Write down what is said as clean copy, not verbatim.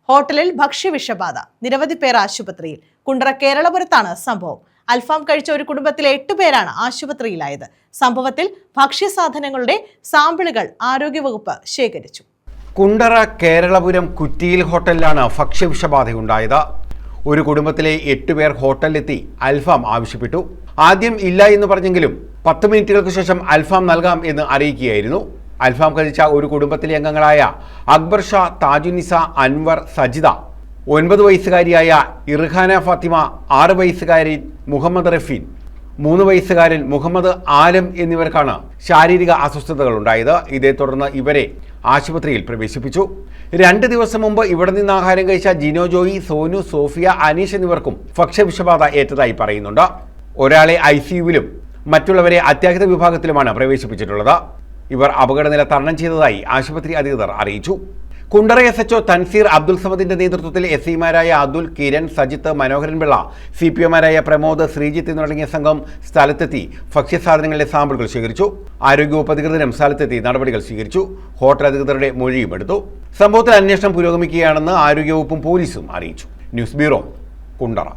ഹോട്ടലിൽ ഭക്ഷ്യവിഷബാധ, നിരവധി പേർ ആശുപത്രിയിൽ. കുണ്ടറ കേരളപുരത്താണ് സംഭവം. അൽഫാം കഴിച്ച ഒരു കുടുംബത്തിലെ 8 പേരാണ് ആശുപത്രിയിലായത്. സംഭവത്തിൽ ഭക്ഷ്യസാധനങ്ങളുടെ സാമ്പിളുകൾ ആരോഗ്യവകുപ്പ് ശേഖരിച്ചു. കുണ്ടറ കേരളപുരം കുറ്റിയിൽ ഹോട്ടലിലാണ് ഭക്ഷ്യവിഷബാധയുണ്ടായത്. ഒരു കുടുംബത്തിലെ 8 പേർ ഹോട്ടലിലെത്തി അൽഫാം ആവശ്യപ്പെട്ടു. ആദ്യം ഇല്ല എന്ന് പറഞ്ഞെങ്കിലും 10 മിനിറ്റുകൾക്ക് ശേഷം അൽഫാം നൽകാം എന്ന് അറിയിക്കുകയായിരുന്നു. അൽഫാം കഴിച്ച ഒരു കുടുംബത്തിലെ അംഗങ്ങളായ അക്ബർ ഷാ, താജുനിസ, അൻവർ, സജിദ, 9 വയസ്സുകാരിയായ ഇർഹാന ഫാത്തിമ, 6 വയസ്സുകാരൻ മുഹമ്മദ് റഫീൻ, 3 വയസ്സുകാരൻ മുഹമ്മദ് ആലം എന്നിവർക്കാണ് ശാരീരിക അസ്വസ്ഥതകൾ ഉണ്ടായത്. ഇതേ തുടർന്ന് ഇവരെ ആശുപത്രിയിൽ പ്രവേശിപ്പിച്ചു. 2 ദിവസം മുമ്പ് ഇവിടെ നിന്ന് ആഹാരം കഴിച്ച ജിനോ ജോയി, സോനു, സോഫിയ, അനീഷ് എന്നിവർക്കും ഭക്ഷ്യവിഷബാധ ഏറ്റതായി പറയുന്നുണ്ട്. ഒരാളെ ICUവിലും മറ്റുള്ളവരെ അത്യാഹിത വിഭാഗത്തിലുമാണ് പ്രവേശിപ്പിച്ചിട്ടുള്ളത്. ഇവർ അപകടനില തരണം ചെയ്തതായി ആശുപത്രി അധികൃതർ അറിയിച്ചു. കുണ്ടറ SHO തൻസീർ അബ്ദുൽ സമദിന്റെ നേതൃത്വത്തിൽ SIമാരായ അതുൽ, കിരൺ, സജിത്ത്, മനോഹരൻ പിള്ള, CPOമാരായ പ്രമോദ്, ശ്രീജിത്ത് എന്നിവരടങ്ങിയ സംഘം സ്ഥലത്തെത്തി ഭക്ഷ്യസാധനങ്ങളുടെ സാമ്പിളുകൾ ശേഖരിച്ചു. ആരോഗ്യവകുപ്പ് അധികൃതരും സ്ഥലത്തെത്തി നടപടികൾ സ്വീകരിച്ചു. ഹോട്ടൽ അധികൃതരുടെ മൊഴിയും എടുത്തു. സംഭവത്തിൽ അന്വേഷണം പുരോഗമിക്കുകയാണെന്ന് ആരോഗ്യവകുപ്പും പോലീസും അറിയിച്ചു. News bureau, Kundara.